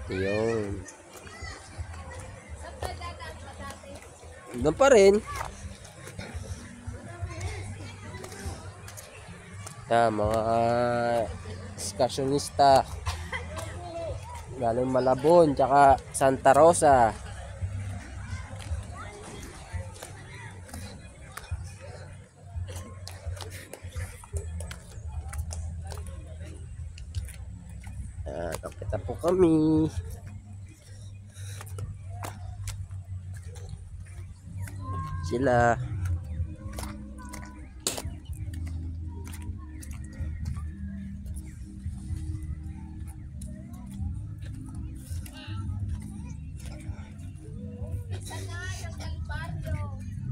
Yun. Doon pa rin. Yan, mga excursionista galing Malabon tsaka Santa Rosa. Nakita po kami. Sila.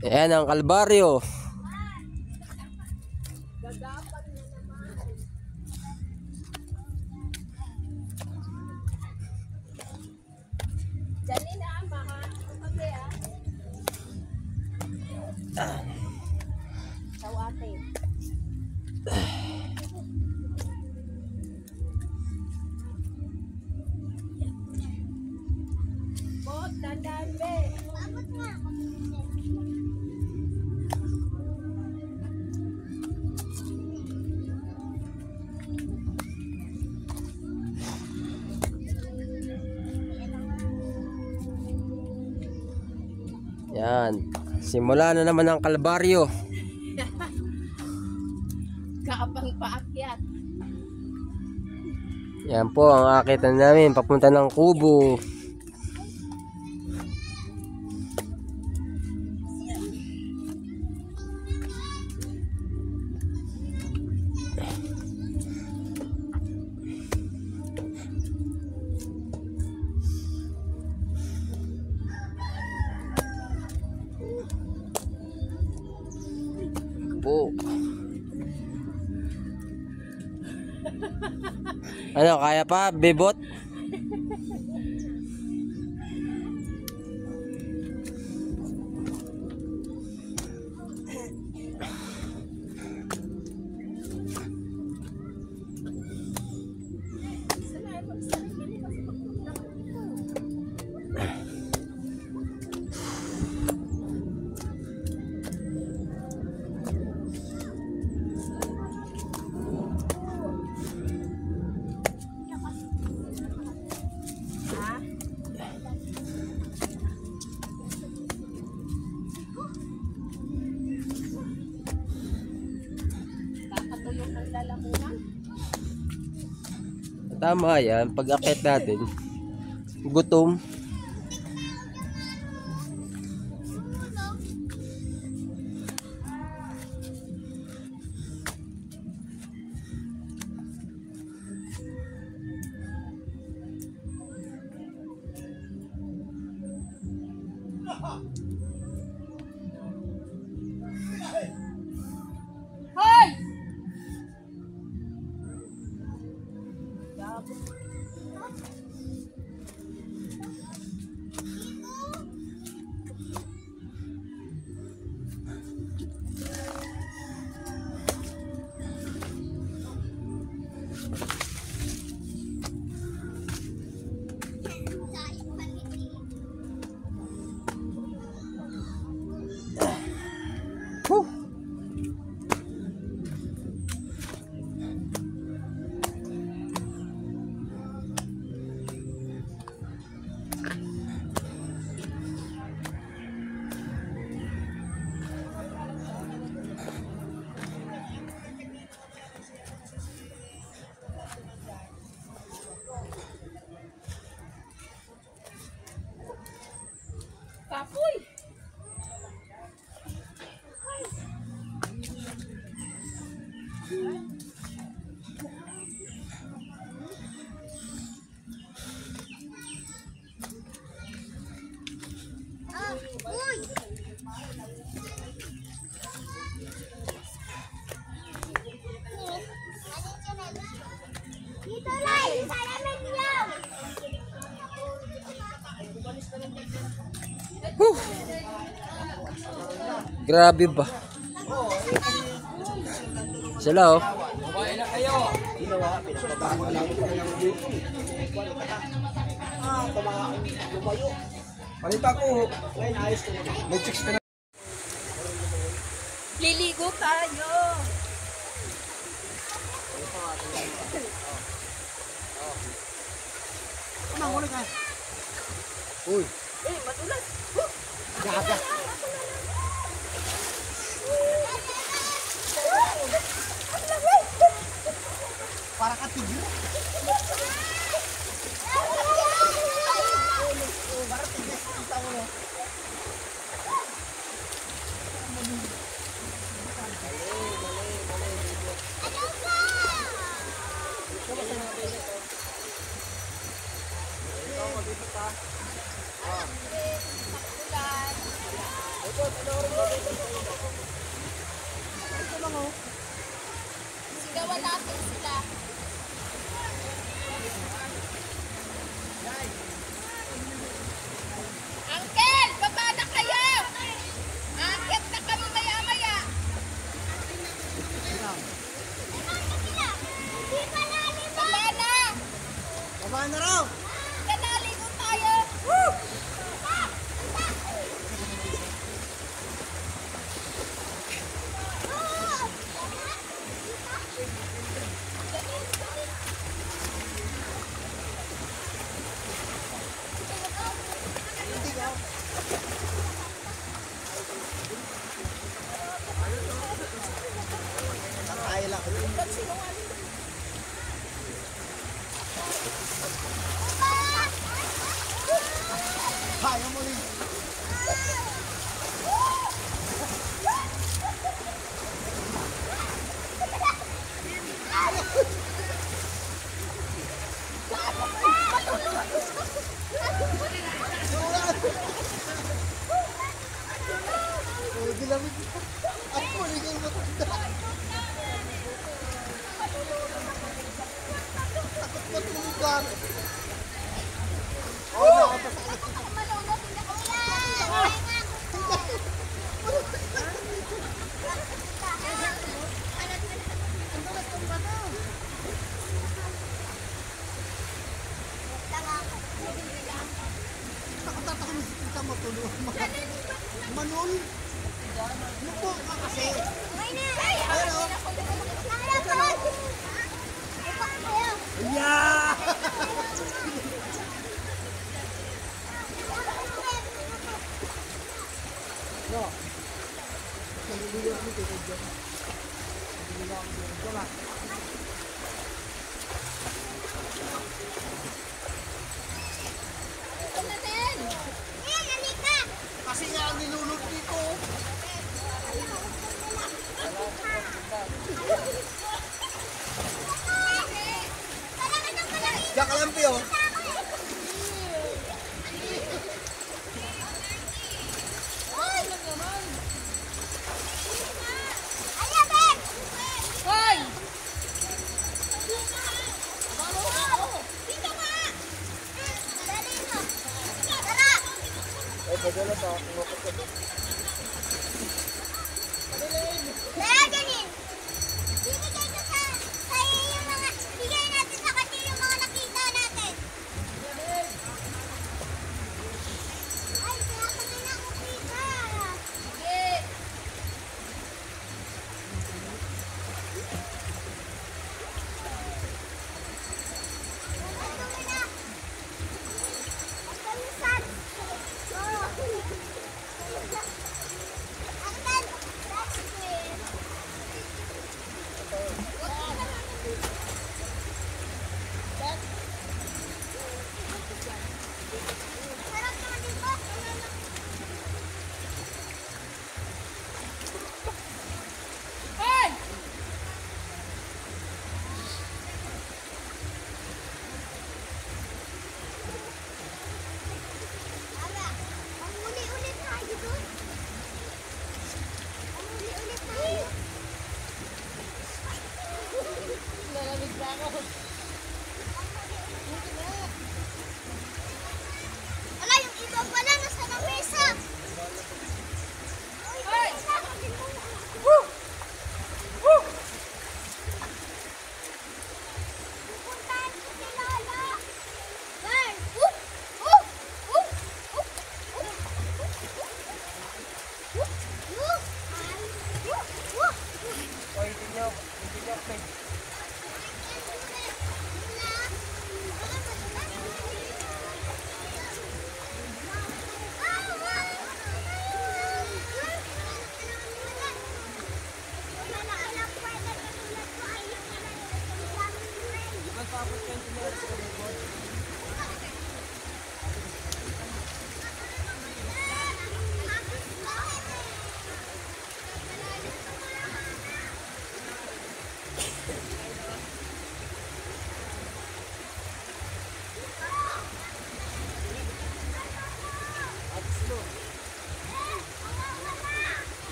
Ayan ang Kalbaryo. Yan. Simula na naman ang Kalbaryo. Kaabang paakyat. Yan po ang akitan namin papunta ng Kubo. Po. Ano, kaya pa, bebot? Tama yan, pag-akit natin, gutom. Kapoy! Dito lang! Sa namin niyo! Grabe ba? Sila oh. Kumain na kayo. Malita ko. May chicks ka na. Liligo tayo. Uy. Eh, madulas. Gaga. Para ka tigil. Sigawan natin sila. Uncle, baba na kayo! Akit na kami maya-maya. Baba na! Baba na raw. Kanaligo tayo! Kaya lang. Kaya mo rin. Oh, dilamig. Ay, muli kayo matanda. Takot matulugan. Oh, nakapasakit. Takot ako sa matulog. Manol. Lupo ka kasi. Yeah! No. Naliligo kami kay John. Naliligo kami dyan. Ito lang. Ito na din! Kasi nga ang nilulot dito. Diyan ka lang, Pio. Hoy! Ay, padala pa. Sige! Oh.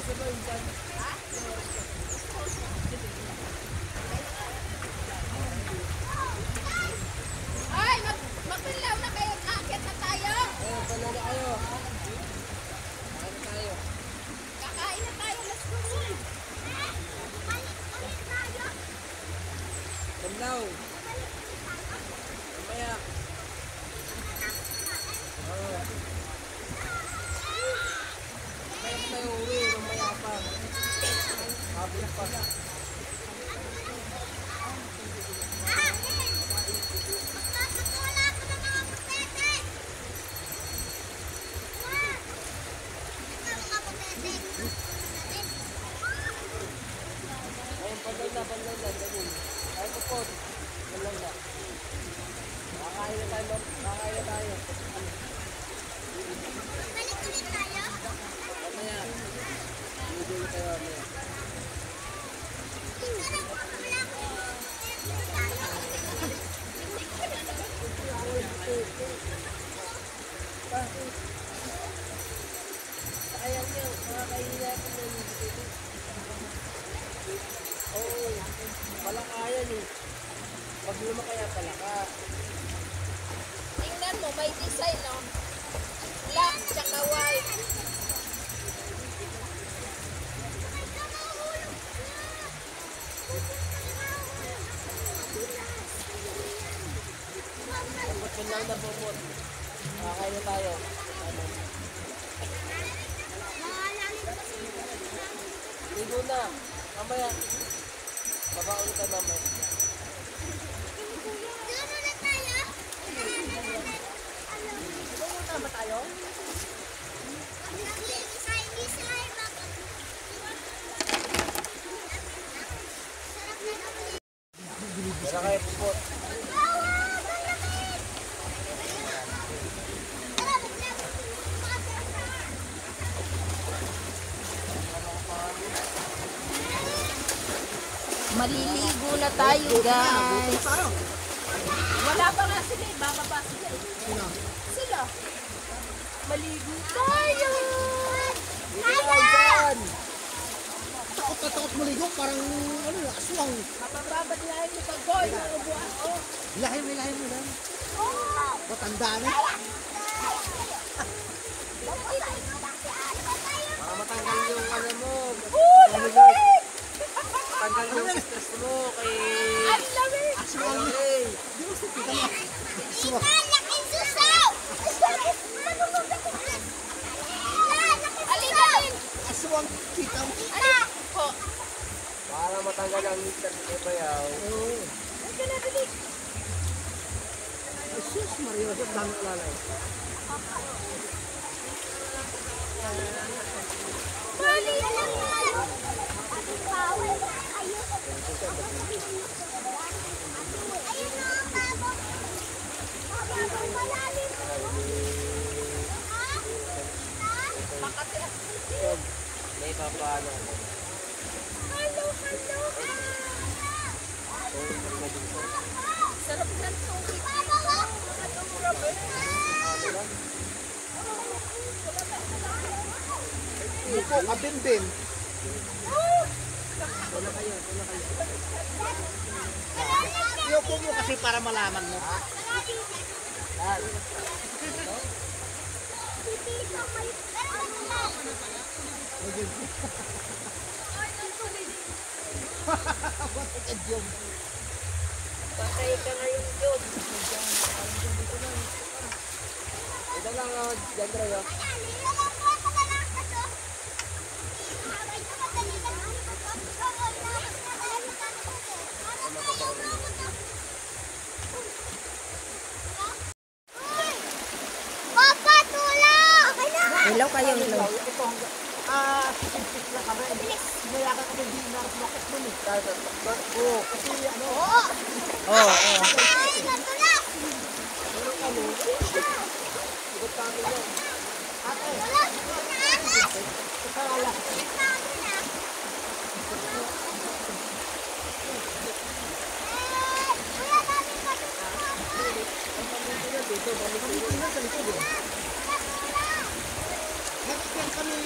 Ay, magpilaw na kayo. Akit na tayo. Kakain na tayo. Let's go. Kamlaw. Mamaya. Mamaya tayo uwi. Mamaya pa. Hapon pa. Ayun, panlanda. Ganun. Ay, pupot. Panlanda. Kakain na tayo. Mamaya. Bibili tayo mamaya. Sayang nyo, makakaila ko na yung bibili. Oo, palakayan eh. Pag lumakaya palaka. Tingnan mo, may design, no? Black, tsaka white. Pupot lang na pupot. Makakain na tayo. Ano? Ligo na. Mamaya. Babaon ka mamaya. Pumunta ba tayo? Tara kayo pupot. Maliligo na tayo, guys. Wala pa nga sila, bababa sila. Sila. Maligo tayo. Takot maligo, parang ano, aswang. Mapapabad lang yung pag-boy ng ubuan. Oh. Ilahin mo lang. Matanda na. Para matanggal yung ano mo. Tanggal yung stress mo kay... Ang lamig. Aswang. Hey! Aswang. Alin. Aswang. Kita mo. Alin. Po. Para matanggal ang stress mo bayaw. Oo. Ay, ka na, dali. Jesus Mario, ang dami alalay. May papano. Sarap ng tubig. Yuko, abin din. Yuko mo kasi para malaman mo. Patay ka ngayon, Diyos. Ito lang ako, Jandro yun. Papa, tulong! Ilaw kayo, ilaw. Ito, sisipit lang kami. Sinayakan kami din na rocket mo ni. Oo, kasi ano. Oo. Ay, natulak! Ikot kami yun. Ate, Tulak! kasala. Nag-spend kami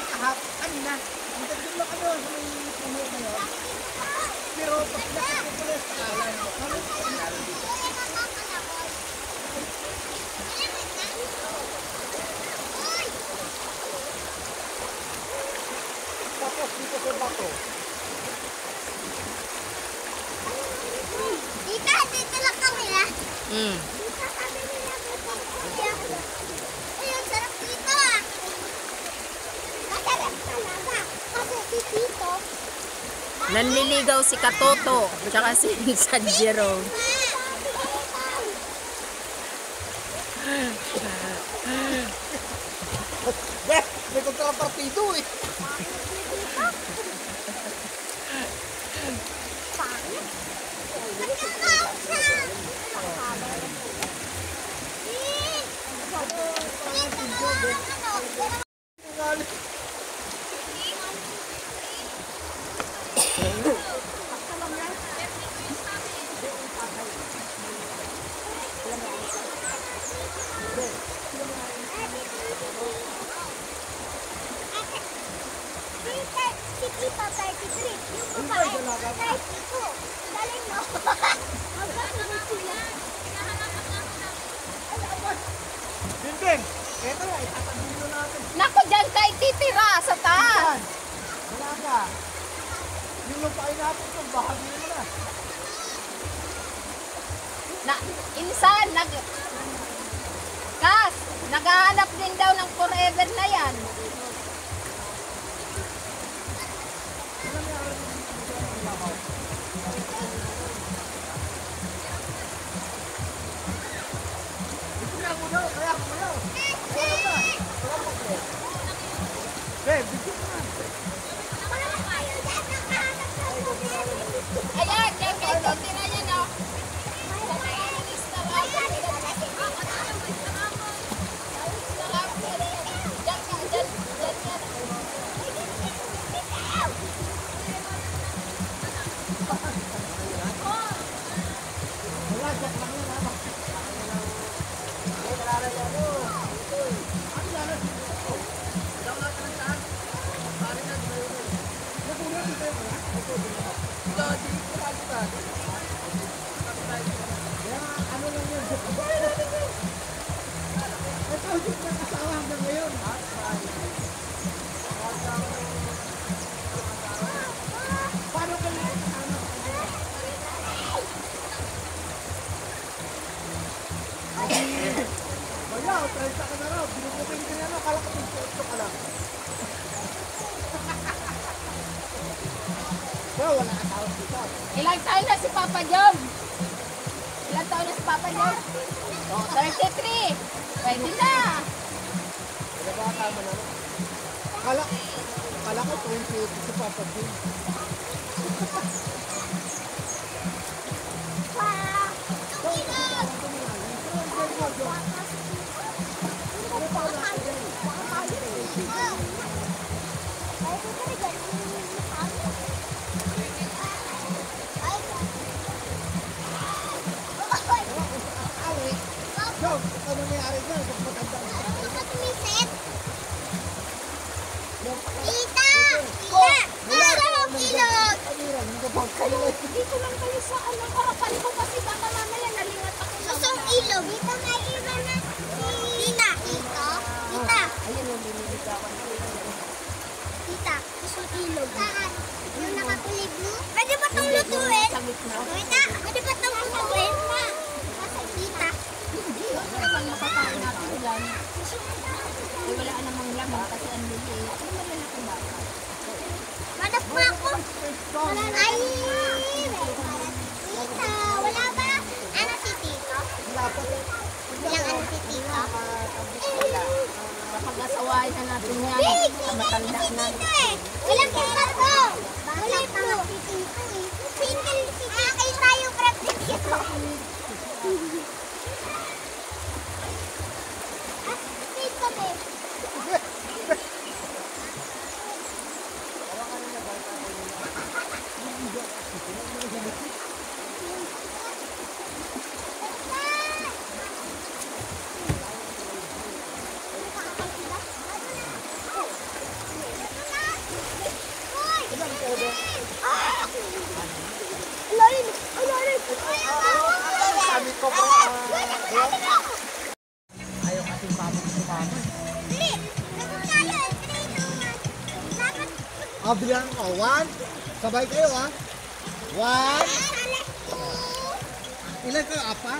kanina. Hanggang doon lang kami sa may puno na yun. Pero pag nakita ko na sa kalan, kami sa kalan dito. Tapos dito sa bato. Dito, dito lang kami ha. Mm. Dito kami nila dito. Ayun, sarap dito ah. Masarap talaga. Kasi si Tito. Nanliligaw si Katoto, tsaka si San Jerome. Beh, may kontrapartido eh. Pangit. Nagkakausan. Si Tito 33, yung babae 32. Galing mo. Magkasunod sila. Bimbing, eto na, itatabihin natin. Naku, dyan kay titira sa taas. Wala ka. Yung lupain natin ito, bahagi mo na. Insan, Kas, naghahanap din daw ng forever na yan. Kaya mo daw, kaya mo daw. Wala ka. Wala mo ko. Beh, bigyan mo na. Ayan, dyan kay titira yan, oh. Wala, jack lang yan, ha? Wala, 30 ka na raw. Binubukin ka na, akala ko 28 ka lang. Pero wala ka tawag dito. Ilang taon na si Papa Job? Ilang taon na si Papa Job? Oh, 33. Pwede na. Wala ba tama na? Akala ko 28 si Papa Jim. Job, ano nangyari dyan? Kung matanda na sa Tita! Tita! Nasaan ang ilog? Dito lang kayo sa ano, harapan ko kasi baka mamaya nalingat ako. Nasaan ang ilog? Dito nga iba na. Tita! Tita! Tita! Tita, nasaan ang ilog? Saan? Yung nakakulib mo? Pwede ba itong lutuin? Tita, pwede ba itong lutuin? Tita! Saan makakain natin yan? Eh, wala namang laman kasi ang lili. Ano malalaki ba? Manap mo ako! Ay! Tita, wala ba? Ano si Tito? Ilang ano si Tito? Kapag-asawain na natin yan. Big! Matanda na. Tito eh! Walang kita to! Walang tanga si Tito eh! Single si Tito! Akin tayo crap ni Tito! Ah, Tito eh! kama. Dali. Nagkakala. 3, 2, 1. Dapat. Bilang ko. 1. Sabay kayo ha. 1. Ilan kayo? 4?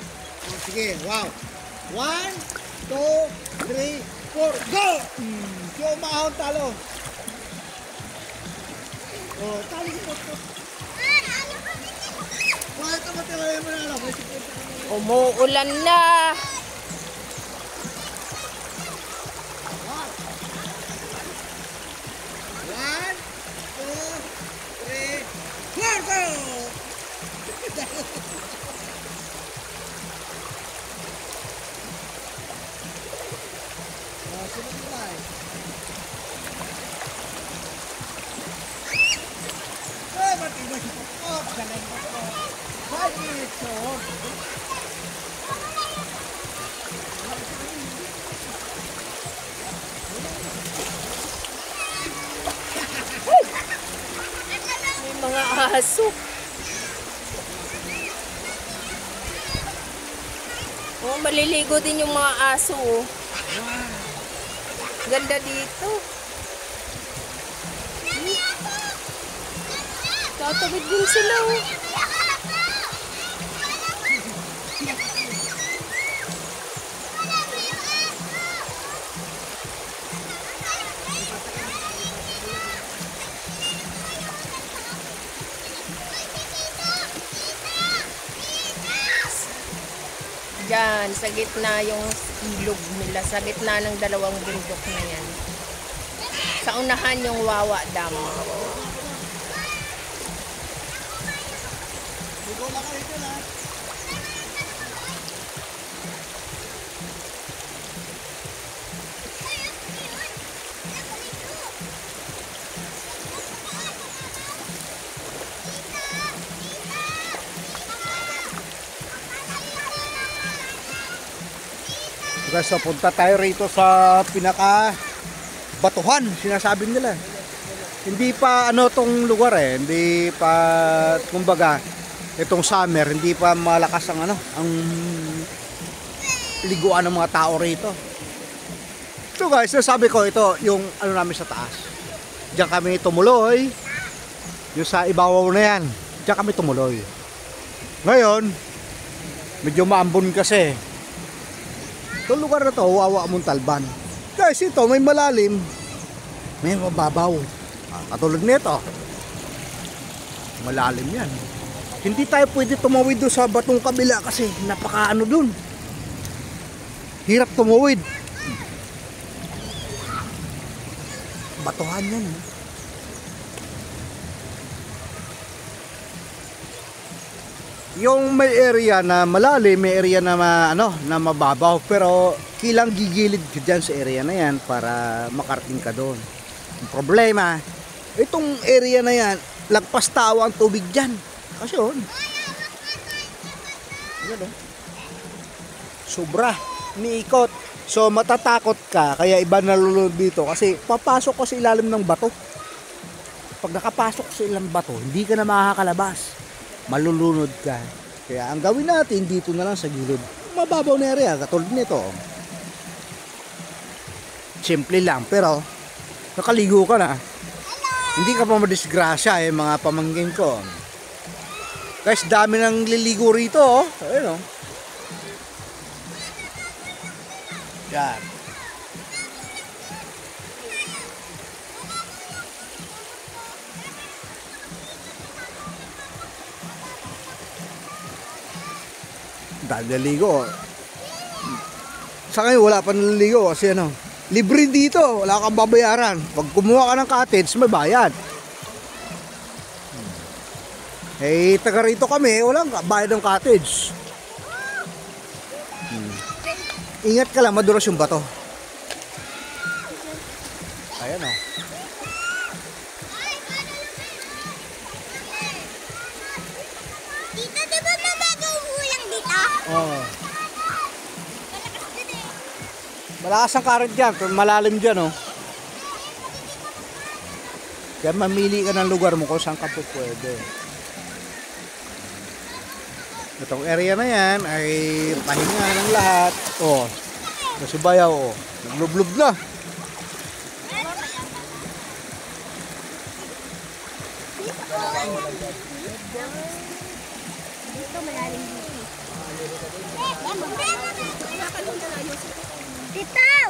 Sige, wow. 1, 2, 3, 4, go! So, maahon talo. Talo ko. Wala ito matiwala mo na alam. Umuulan na. One, two, three, four, go! Sunod mo tayo. Matibay si Pokpok. Galing Pokpok. Bakit? So, May mga aso. Oh, maliligo din yung mga aso. Oh. Ganda dito. Tatawid din sila. Oh. Diyan, sa gitna yung ilog nila, sa gitna ng dalawang bundok na yan. Sa unahan yung Wawa Dam. Ligo lang kayo dyan ha. Guys, so punta tayo rito sa pinaka batuhan, sinasabi nila. Hindi pa ano tong lugar hindi pa kumbaga itong summer, hindi pa malakas ang ano, ang liguan ng mga tao rito. So guys, sabi ko ito yung ano namin sa taas. Diyan kami tumuloy. Yung sa ibabaw na yan, diyan kami tumuloy. Ngayon, medyo maambon kasi. Itong lugar na to, Wawa Montalban. Guys, ito may malalim, may mababaw. Katulad nito. Malalim yan. Hindi tayo pwede tumawid doon sa batong kabila kasi napakaano doon. Hirap tumawid. Batuhan yan. Yung may area na malalim, may area na na mababaw, pero kilang gigilid ka dyan sa area na yan para makarating ka doon. Ang problema, itong area na yan, lagpas tawa ang tubig dyan. Kasi yun. Sobra, niikot. So matatakot ka, kaya iba nalulunod dito kasi papasok ka sa ilalim ng bato. Pag nakapasok sa ilalim ng bato, hindi ka na makakalabas. Malulunod ka. Kaya ang gawin natin dito na lang sa gilid. Mababaw na area, katulad nito. Simple lang, pero nakaligo ka na. Hindi ka pa madisgrasya mga pamangkin ko. Guys, dami nang liligo rito. Ayun. Yan. Naliligo. Sa ngayon wala pa naliligo kasi libre dito, wala kang babayaran. Pag kumuha ka ng cottage, may bayad. Taga rito kami, walang bayad ng cottage. Ingat ka lang, madulas yung bato. Ayan Dito, di ba mababaw ulang dito? Oo. Malakas ang current dyan, malalim dyan Kaya mamili ka ng lugar mo kung saan ka po pwede. Itong area na yan ay pahinga ng lahat. Si Bayaw, oh. Naglublob na. Dito malalim dito. Titaw!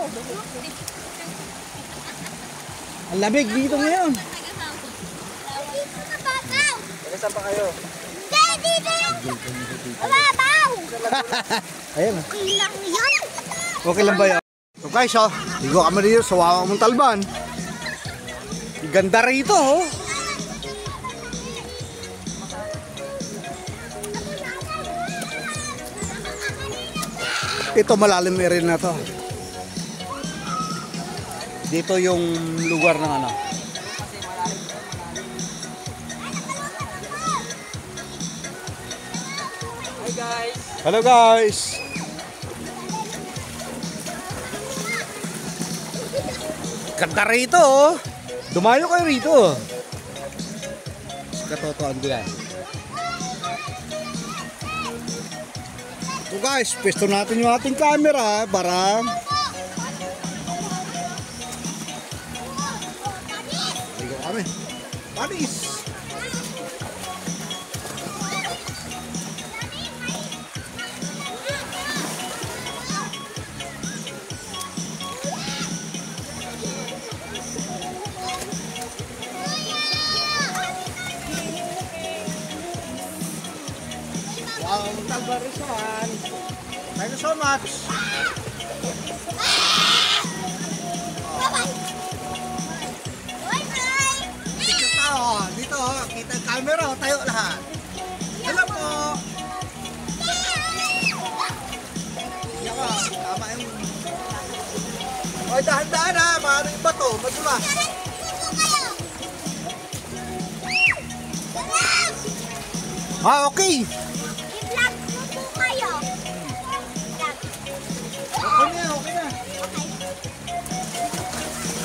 Ang lamig dito ngayon. Dito sa babaw! Saan pa kayo? Hindi, dito yung babaw! Ayan. Okay lang yan. Okay lang ba yan? So guys, oh. Ligo kami dito sa Wawa Montalban. Ganda rito, oh. Ito malalim area na to. Dito yung lugar ng ano. Hi guys! Hello guys. Ganda rito, oh. Dumayo kayo rito. Katotoan ko yan. So guys, pwesto natin yung ating camera para ligo kami. Panis! Wow, Montalban Restaurant. Thank you so much. Dito tayo, dito, kita yung camera, tayo lahat. Hello po. Yan ka, tama yung... Oy, dahan-dahan ha, paano yung bato, madulas. Ah, okay. I-vlog mo po kayo. Okay na, okay na.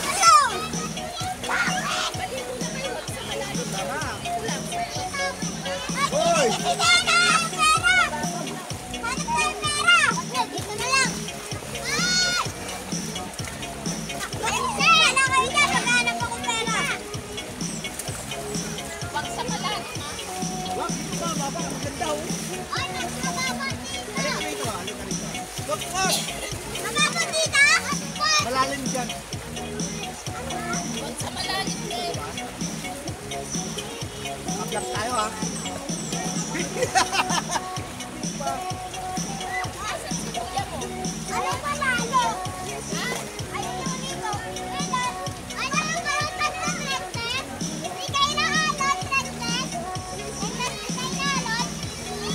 Hello! Hoy! Wag, dito ba, baba, maganda oh. Halika rito, halika rito. Wag, wag. Malalim dyan. Mag-vlog tayo ha.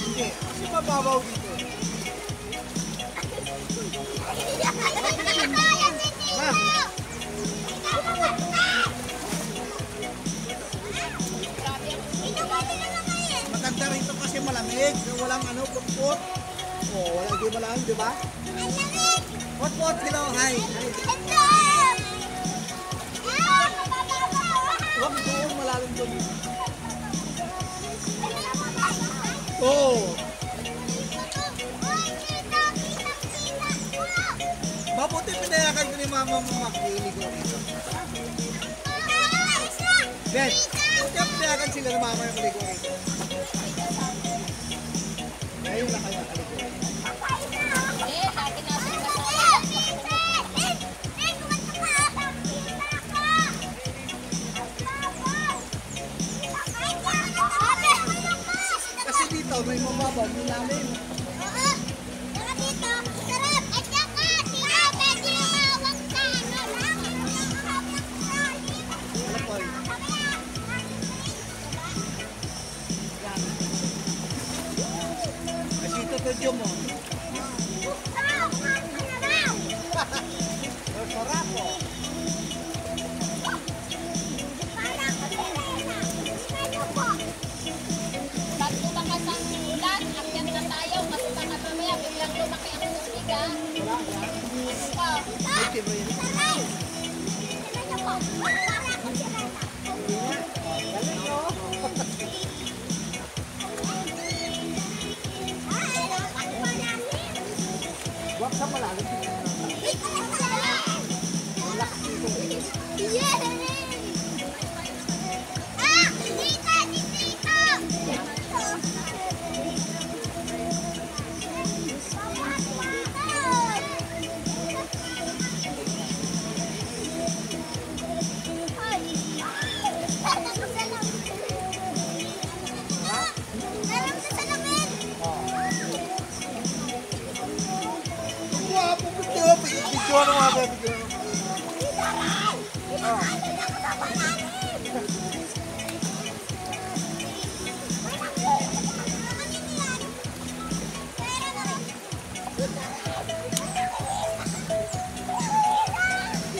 Hindi, kasi mababaw dito. Maganda rito kasi malamig. Walang ano, put-put. Oh, walang di malamig, di ba? Put-put, hello, hi. Wag doon, malalim doon. Oh, mabuti pinayakan ko ni mama mo magliligo rito. Ben, kaya pinayakan sila ni mama yung maligo rito. Ngayon na kaya kaligo. Kasi dito may mababaw, may lalim. Ano po yun? Kasi ito to mo. Sarap po. Pag tumakas ang ulan, akyat na tayo, masukan na mamaya, biglang lumaki ang tubig ha. Okay ba yun? Galing no? Wag sa malalim.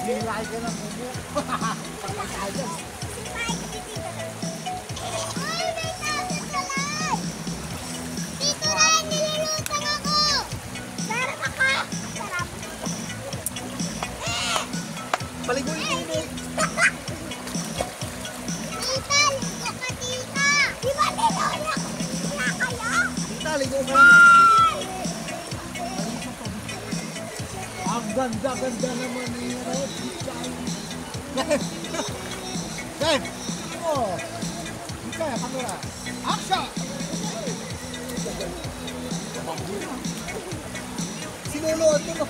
Hilay ka ng bubo. Pagkakaya. Ay, may tasit sa live! Dito na, nilulutang ako! Sarap ako! Sarap! Paligoy-ligoy. Tita, ligo ka, tita! Di ba nilulak? Wala kayo? Taligo ka na. Ang ganda-ganda naman ni Red. Dave! Oh! Ika, kamera. Action! Sinulood mo.